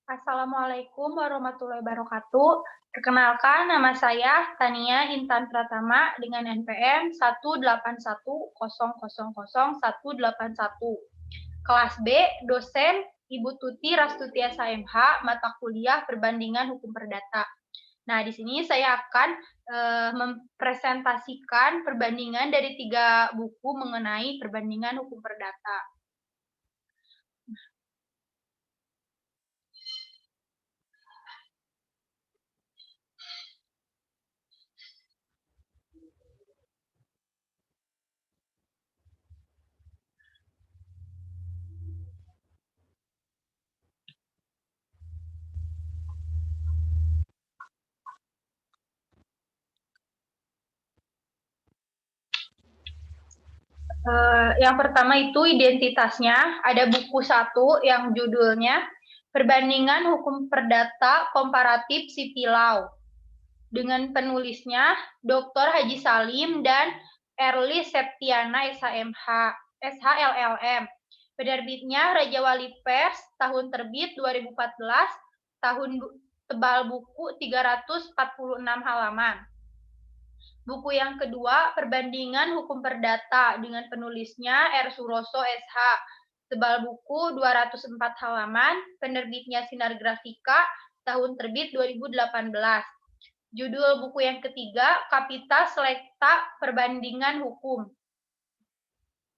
Assalamualaikum warahmatullahi wabarakatuh. Perkenalkan, nama saya Tania Intan Pratama dengan NPM 18100000181. Kelas B, dosen Ibu Tuti Rastuti SHMH, mata kuliah Perbandingan Hukum Perdata. Nah, di sini saya akan mempresentasikan perbandingan dari 3 buku mengenai perbandingan hukum perdata. Yang pertama itu identitasnya, ada buku 1 yang judulnya Perbandingan Hukum Perdata Komparatif Sipil Law. Dengan penulisnya Dr. Haji Salim dan Erlis Septiana SHLLM. Penerbitnya Raja Wali Pers, tahun terbit 2014, tahun tebal buku 346 halaman. Buku yang kedua, Perbandingan Hukum Perdata dengan penulisnya R. Suroso SH. Tebal buku 204 halaman, penerbitnya Sinar Grafika, tahun terbit 2018. Judul buku yang ketiga, Kapita Selekta Perbandingan Hukum.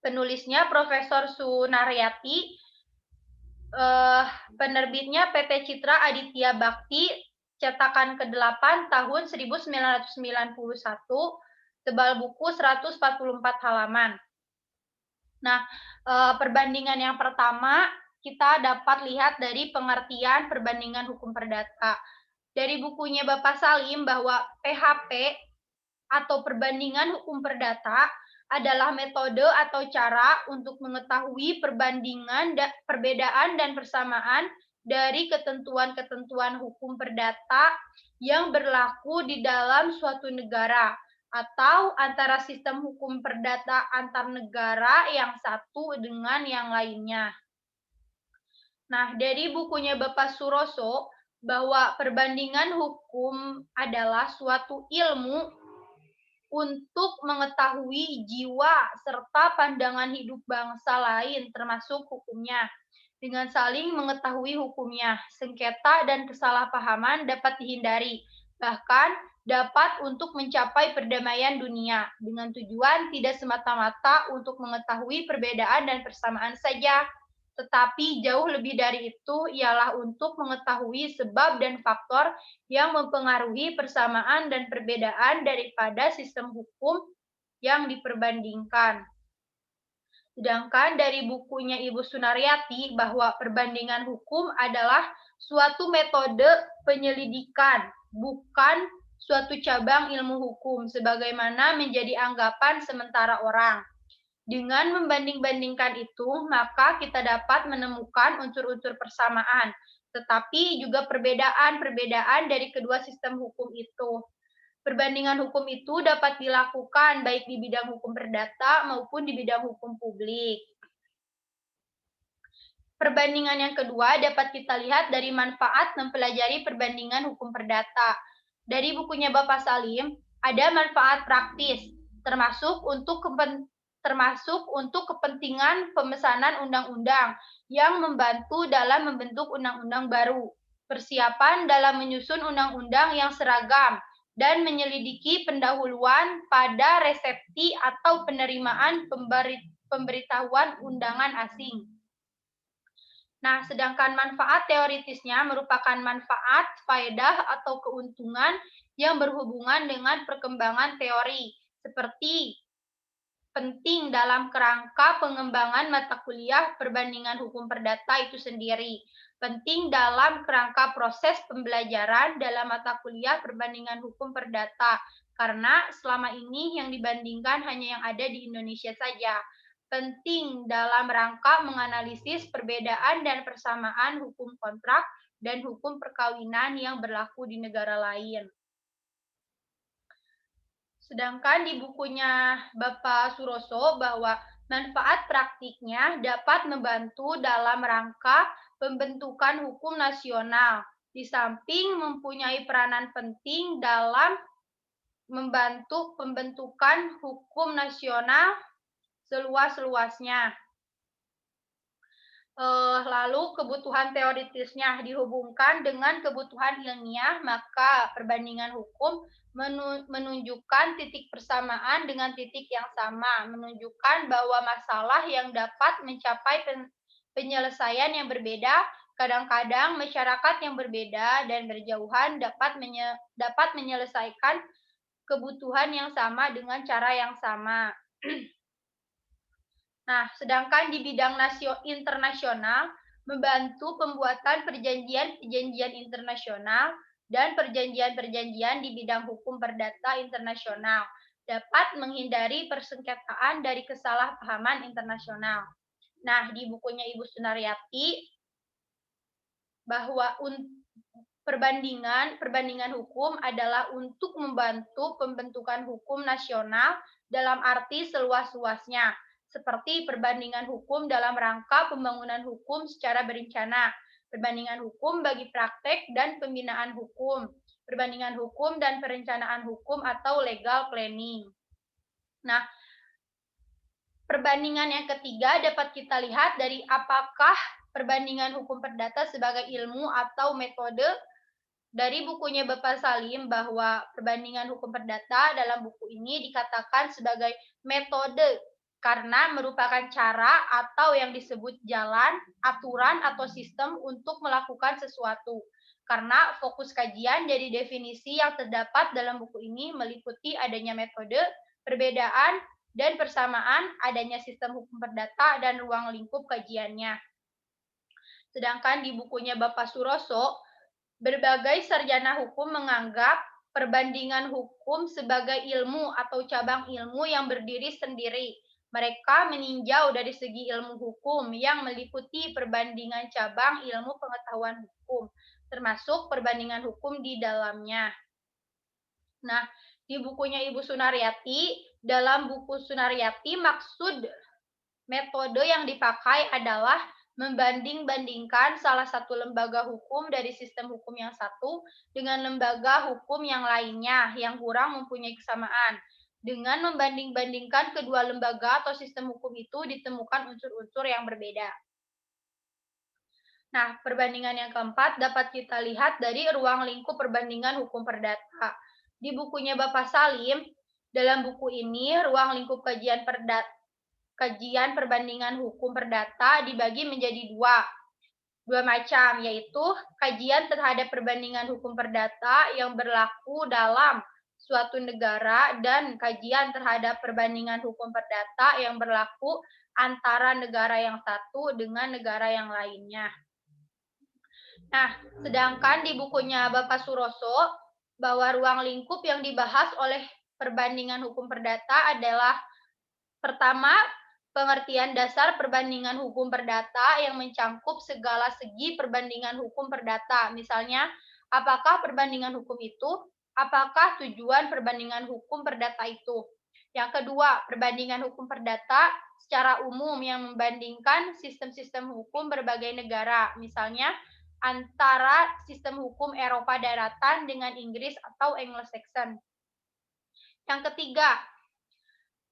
Penulisnya Profesor Sunaryati, penerbitnya PT Citra Aditya Bakti, cetakan ke-8 tahun 1991, tebal buku 144 halaman. Nah, perbandingan yang pertama kita dapat lihat dari pengertian perbandingan hukum perdata. Dari bukunya Bapak Salim bahwa PHP atau perbandingan hukum perdata adalah metode atau cara untuk mengetahui perbandingan, perbedaan dan persamaan dari ketentuan-ketentuan hukum perdata yang berlaku di dalam suatu negara atau antara sistem hukum perdata antar negara yang satu dengan yang lainnya. Nah, dari bukunya Bapak Suroso bahwa perbandingan hukum adalah suatu ilmu untuk mengetahui jiwa serta pandangan hidup bangsa lain termasuk hukumnya. Dengan saling mengetahui hukumnya, sengketa dan kesalahpahaman dapat dihindari, bahkan dapat untuk mencapai perdamaian dunia dengan tujuan tidak semata-mata untuk mengetahui perbedaan dan persamaan saja, tetapi jauh lebih dari itu ialah untuk mengetahui sebab dan faktor yang mempengaruhi persamaan dan perbedaan daripada sistem hukum yang diperbandingkan. Sedangkan dari bukunya Ibu Sunaryati bahwa perbandingan hukum adalah suatu metode penyelidikan, bukan suatu cabang ilmu hukum, sebagaimana menjadi anggapan sementara orang. Dengan membanding-bandingkan itu, maka kita dapat menemukan unsur-unsur persamaan, tetapi juga perbedaan-perbedaan dari kedua sistem hukum itu. Perbandingan hukum itu dapat dilakukan baik di bidang hukum perdata maupun di bidang hukum publik. Perbandingan yang kedua dapat kita lihat dari manfaat mempelajari perbandingan hukum perdata. Dari bukunya Bapak Salim, ada manfaat praktis, termasuk untuk kepentingan pemesanan undang-undang yang membantu dalam membentuk undang-undang baru, persiapan dalam menyusun undang-undang yang seragam, dan menyelidiki pendahuluan pada resepsi atau penerimaan pemberitahuan undangan asing. Nah, sedangkan manfaat teoritisnya merupakan manfaat, faedah, atau keuntungan yang berhubungan dengan perkembangan teori, seperti penting dalam kerangka pengembangan mata kuliah perbandingan hukum perdata itu sendiri. Penting dalam kerangka proses pembelajaran dalam mata kuliah perbandingan hukum perdata, karena selama ini yang dibandingkan hanya yang ada di Indonesia saja. Penting dalam rangka menganalisis perbedaan dan persamaan hukum kontrak dan hukum perkawinan yang berlaku di negara lain. Sedangkan di bukunya Bapak Suroso bahwa Manfaat praktiknya dapat membantu dalam rangka pembentukan hukum nasional, di samping mempunyai peranan penting dalam membantu pembentukan hukum nasional seluas-luasnya. Lalu kebutuhan teoritisnya dihubungkan dengan kebutuhan ilmiah, maka perbandingan hukum menunjukkan titik persamaan dengan titik yang sama, menunjukkan bahwa masalah yang dapat mencapai penyelesaian yang berbeda, kadang-kadang masyarakat yang berbeda dan berjauhan dapat menyelesaikan kebutuhan yang sama dengan cara yang sama. Nah, sedangkan di bidang internasional, membantu pembuatan perjanjian-perjanjian internasional dan perjanjian-perjanjian di bidang hukum perdata internasional dapat menghindari persengketaan dari kesalahpahaman internasional. Nah, di bukunya Ibu Sunaryati, bahwa perbandingan hukum adalah untuk membantu pembentukan hukum nasional dalam arti seluas-luasnya, seperti perbandingan hukum dalam rangka pembangunan hukum secara berencana, perbandingan hukum bagi praktek dan pembinaan hukum, perbandingan hukum dan perencanaan hukum atau legal planning. Nah, perbandingan yang ketiga dapat kita lihat dari apakah perbandingan hukum perdata sebagai ilmu atau metode. Dari bukunya Bapak Salim bahwa perbandingan hukum perdata dalam buku ini dikatakan sebagai metode karena merupakan cara atau yang disebut jalan, aturan, atau sistem untuk melakukan sesuatu. Karena fokus kajian dari definisi yang terdapat dalam buku ini meliputi adanya metode, perbedaan, dan persamaan, adanya sistem hukum perdata, dan ruang lingkup kajiannya. Sedangkan di bukunya Bapak Suroso, berbagai sarjana hukum menganggap perbandingan hukum sebagai ilmu atau cabang ilmu yang berdiri sendiri. Mereka meninjau dari segi ilmu hukum yang meliputi perbandingan cabang ilmu pengetahuan hukum, termasuk perbandingan hukum di dalamnya. Nah, di bukunya Ibu Sunaryati, dalam buku Sunaryati, maksud metode yang dipakai adalah membanding-bandingkan salah satu lembaga hukum dari sistem hukum yang satu dengan lembaga hukum yang lainnya yang kurang mempunyai kesamaan. Dengan membanding-bandingkan kedua lembaga atau sistem hukum itu ditemukan unsur-unsur yang berbeda. Nah, perbandingan yang keempat dapat kita lihat dari ruang lingkup perbandingan hukum perdata. Di bukunya Bapak Salim, dalam buku ini ruang lingkup kajian perbandingan hukum perdata dibagi menjadi dua macam, yaitu kajian terhadap perbandingan hukum perdata yang berlaku dalam suatu negara dan kajian terhadap perbandingan hukum perdata yang berlaku antara negara yang satu dengan negara yang lainnya. Nah, sedangkan di bukunya Bapak Suroso, bahwa ruang lingkup yang dibahas oleh perbandingan hukum perdata adalah pertama, pengertian dasar perbandingan hukum perdata yang mencangkup segala segi perbandingan hukum perdata. Misalnya, apakah perbandingan hukum itu? Apakah tujuan perbandingan hukum perdata itu? Yang kedua, perbandingan hukum perdata secara umum yang membandingkan sistem-sistem hukum berbagai negara. Misalnya, antara sistem hukum Eropa daratan dengan Inggris atau Anglo-Saxon. Yang ketiga,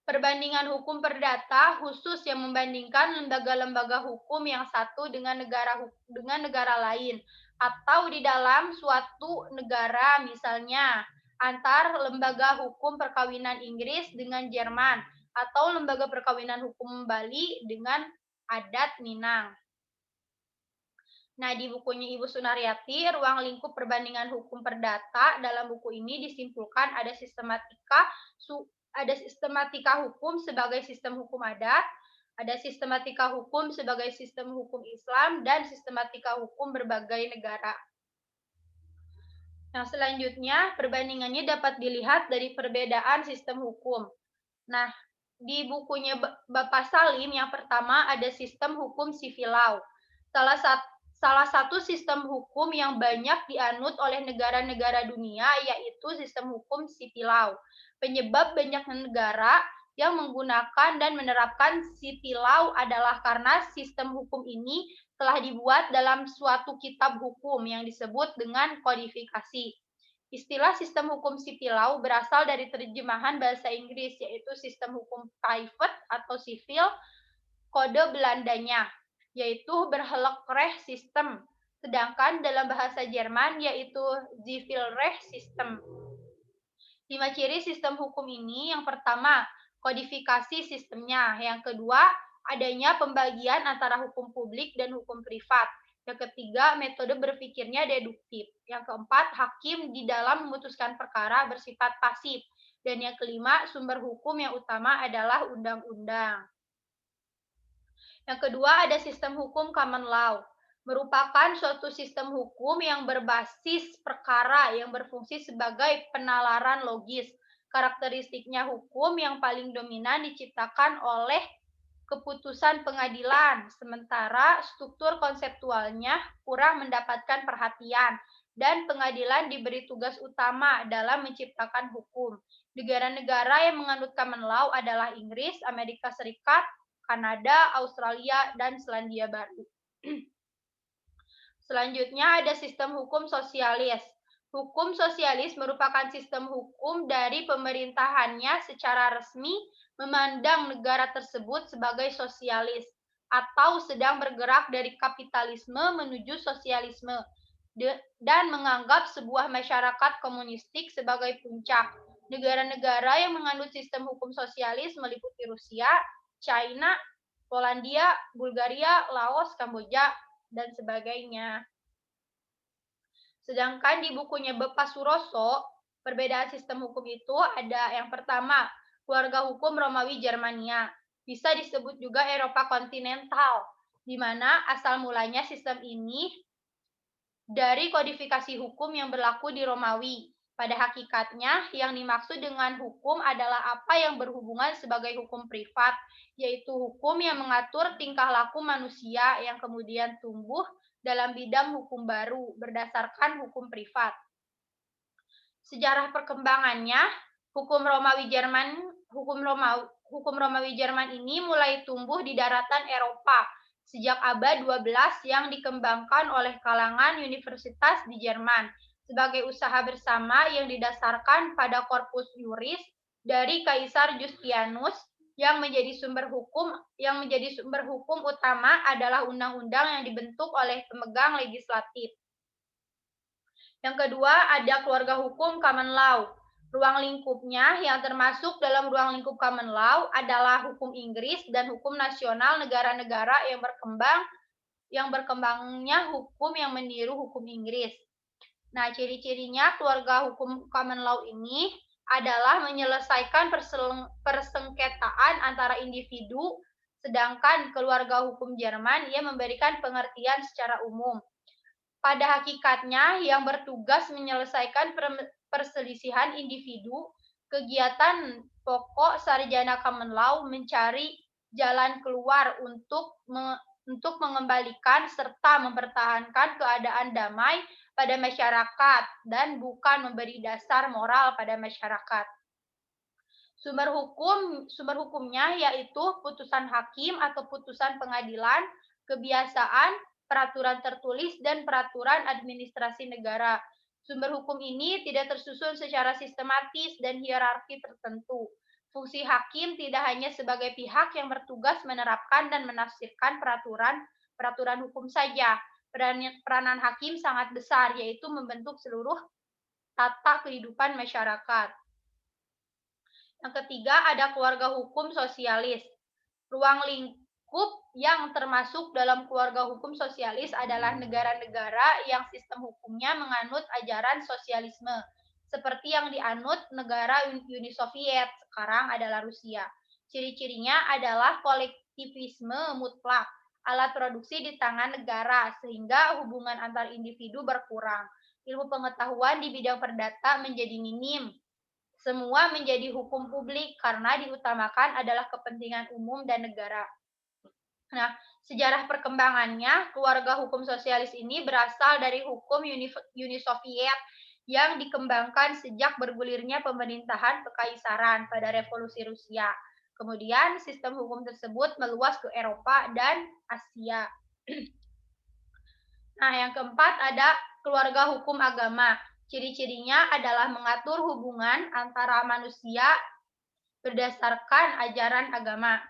perbandingan hukum perdata khusus yang membandingkan lembaga-lembaga hukum yang satu dengan negara lain atau di dalam suatu negara, misalnya antar lembaga hukum perkawinan Inggris dengan Jerman atau lembaga perkawinan hukum Bali dengan adat Minang. Nah, di bukunya Ibu Sunaryati, ruang lingkup perbandingan hukum perdata, dalam buku ini disimpulkan ada sistematika hukum sebagai sistem hukum adat, ada sistematika hukum sebagai sistem hukum Islam, dan sistematika hukum berbagai negara. Nah, selanjutnya perbandingannya dapat dilihat dari perbedaan sistem hukum. Nah, di bukunya Bapak Salim yang pertama ada sistem hukum civil law. Salah satu sistem hukum yang banyak dianut oleh negara-negara dunia yaitu sistem hukum civil law. Penyebab banyak negara yang menggunakan dan menerapkan civil law adalah karena sistem hukum ini telah dibuat dalam suatu kitab hukum yang disebut dengan kodifikasi. Istilah sistem hukum civil law berasal dari terjemahan bahasa Inggris, yaitu sistem hukum private atau sivil, kode Belandanya, yaitu Burgerrecht System, sedangkan dalam bahasa Jerman yaitu Zivilrecht System. 5 ciri sistem hukum ini, yang pertama, kodifikasi sistemnya. Yang kedua, adanya pembagian antara hukum publik dan hukum privat. Yang ketiga, metode berpikirnya deduktif. Yang keempat, hakim di dalam memutuskan perkara bersifat pasif. Dan yang kelima, sumber hukum yang utama adalah undang-undang. Yang kedua, ada sistem hukum common law, merupakan suatu sistem hukum yang berbasis perkara yang berfungsi sebagai penalaran logis. Karakteristiknya hukum yang paling dominan diciptakan oleh keputusan pengadilan, sementara struktur konseptualnya kurang mendapatkan perhatian, dan pengadilan diberi tugas utama dalam menciptakan hukum. Negara-negara yang menganut common law adalah Inggris, Amerika Serikat, Kanada, Australia, dan Selandia Baru. Selanjutnya ada sistem hukum sosialis. Hukum sosialis merupakan sistem hukum dari pemerintahannya secara resmi memandang negara tersebut sebagai sosialis atau sedang bergerak dari kapitalisme menuju sosialisme dan menganggap sebuah masyarakat komunistik sebagai puncak. Negara-negara yang menganut sistem hukum sosialis meliputi Rusia, China, Polandia, Bulgaria, Laos, Kamboja, dan sebagainya. Sedangkan di bukunya Bapak Suroso, perbedaan sistem hukum itu ada yang pertama, keluarga hukum Romawi Jermania. Bisa disebut juga Eropa kontinental, di mana asal mulanya sistem ini dari kodifikasi hukum yang berlaku di Romawi. Pada hakikatnya, yang dimaksud dengan hukum adalah apa yang berhubungan sebagai hukum privat, yaitu hukum yang mengatur tingkah laku manusia yang kemudian tumbuh dalam bidang hukum baru berdasarkan hukum privat. Sejarah perkembangannya, hukum Romawi Jerman ini mulai tumbuh di daratan Eropa sejak abad 12 yang dikembangkan oleh kalangan universitas di Jerman sebagai usaha bersama yang didasarkan pada Corpus Juris dari Kaisar Justinus. Yang menjadi sumber hukum utama adalah undang-undang yang dibentuk oleh pemegang legislatif. Yang kedua, ada keluarga hukum common law. Ruang lingkupnya yang termasuk dalam ruang lingkup common law adalah hukum Inggris dan hukum nasional negara-negara yang berkembangnya hukum yang meniru hukum Inggris. Nah, ciri-cirinya keluarga hukum common law ini adalah menyelesaikan persengketaan antara individu, sedangkan keluarga hukum Jerman ia memberikan pengertian secara umum. Pada hakikatnya, yang bertugas menyelesaikan perselisihan individu, kegiatan pokok sarjana common law mencari jalan keluar untuk mengembalikan serta mempertahankan keadaan damai pada masyarakat dan bukan memberi dasar moral pada masyarakat. Sumber hukumnya yaitu putusan hakim atau putusan pengadilan, kebiasaan, peraturan tertulis, dan peraturan administrasi negara. Sumber hukum ini tidak tersusun secara sistematis dan hierarki tertentu. Fungsi hakim tidak hanya sebagai pihak yang bertugas menerapkan dan menafsirkan peraturan hukum saja. Peranan hakim sangat besar, yaitu membentuk seluruh tata kehidupan masyarakat. Yang ketiga, ada keluarga hukum sosialis. Ruang lingkup yang termasuk dalam keluarga hukum sosialis adalah negara-negara yang sistem hukumnya menganut ajaran sosialisme, seperti yang dianut negara Uni Soviet, sekarang adalah Rusia. Ciri-cirinya adalah kolektivisme mutlak, alat produksi di tangan negara, sehingga hubungan antar individu berkurang. Ilmu pengetahuan di bidang perdata menjadi minim. Semua menjadi hukum publik karena diutamakan adalah kepentingan umum dan negara. Nah, sejarah perkembangannya, keluarga hukum sosialis ini berasal dari hukum Uni Soviet yang dikembangkan sejak bergulirnya pemerintahan kekaisaran pada Revolusi Rusia. Kemudian sistem hukum tersebut meluas ke Eropa dan Asia. Nah, yang keempat ada keluarga hukum agama. Ciri-cirinya adalah mengatur hubungan antara manusia berdasarkan ajaran agama.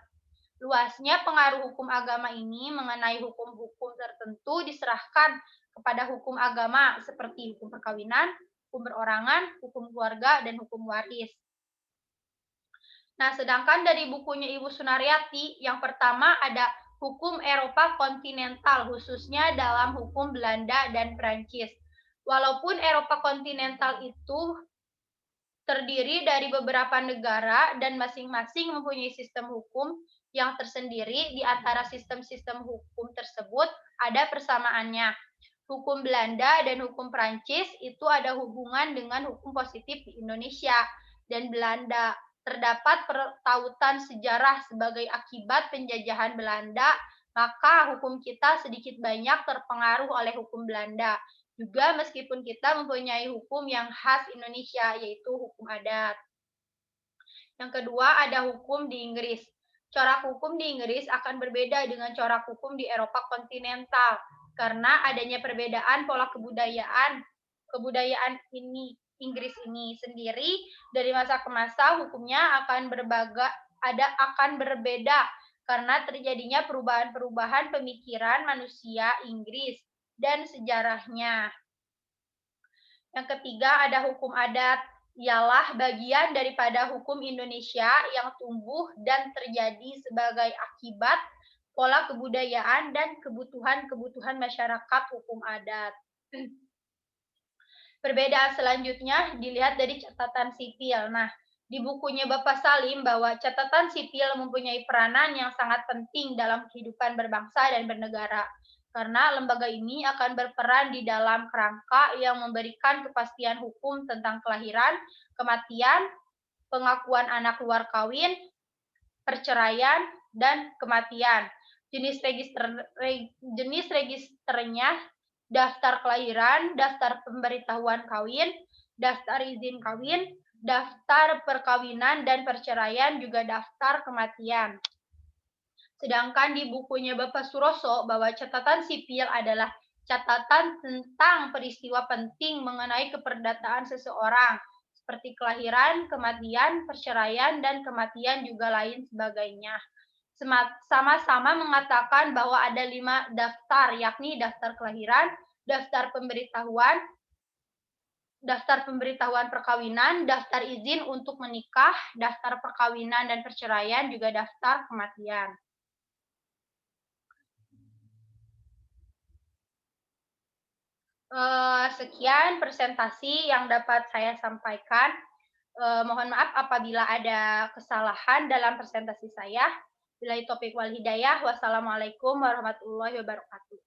Luasnya pengaruh hukum agama ini mengenai hukum-hukum tertentu diserahkan kepada hukum agama seperti hukum perkawinan, hukum perorangan, hukum keluarga, dan hukum waris. Nah, sedangkan dari bukunya Ibu Sunaryati, yang pertama ada hukum Eropa kontinental, khususnya dalam hukum Belanda dan Prancis. Walaupun Eropa kontinental itu terdiri dari beberapa negara dan masing-masing mempunyai sistem hukum yang tersendiri, di antara sistem-sistem hukum tersebut ada persamaannya. Hukum Belanda dan hukum Prancis itu ada hubungan dengan hukum positif di Indonesia dan Belanda. Terdapat pertautan sejarah sebagai akibat penjajahan Belanda, maka hukum kita sedikit banyak terpengaruh oleh hukum Belanda. Juga meskipun kita mempunyai hukum yang khas Indonesia, yaitu hukum adat. Yang kedua ada hukum di Inggris. Corak hukum di Inggris akan berbeda dengan corak hukum di Eropa kontinental karena adanya perbedaan pola kebudayaan. Kebudayaan ini Inggris ini sendiri dari masa ke masa hukumnya akan berbeda karena terjadinya perubahan-perubahan pemikiran manusia Inggris dan sejarahnya. Yang ketiga ada hukum adat, ialah bagian daripada hukum Indonesia yang tumbuh dan terjadi sebagai akibat pola kebudayaan dan kebutuhan-kebutuhan masyarakat hukum adat. Perbedaan selanjutnya dilihat dari catatan sipil. Nah, di bukunya Bapak Salim bahwa catatan sipil mempunyai peranan yang sangat penting dalam kehidupan berbangsa dan bernegara. Karena lembaga ini akan berperan di dalam kerangka yang memberikan kepastian hukum tentang kelahiran, kematian, pengakuan anak luar kawin, perceraian, dan kematian. Jenis registernya daftar kelahiran, daftar pemberitahuan kawin, daftar izin kawin, daftar perkawinan dan perceraian, juga daftar kematian. Sedangkan di bukunya Bapak Suroso bahwa catatan sipil adalah catatan tentang peristiwa penting mengenai keperdataan seseorang, seperti kelahiran, kematian, perceraian, dan kematian juga lain sebagainya. Sama-sama mengatakan bahwa ada 5 daftar, yakni daftar kelahiran, daftar pemberitahuan perkawinan, daftar izin untuk menikah, daftar perkawinan dan perceraian, juga daftar kematian. Sekian presentasi yang dapat saya sampaikan. Mohon maaf apabila ada kesalahan dalam presentasi saya. Billahi taufiq wal hidayah. Wassalamualaikum warahmatullahi wabarakatuh.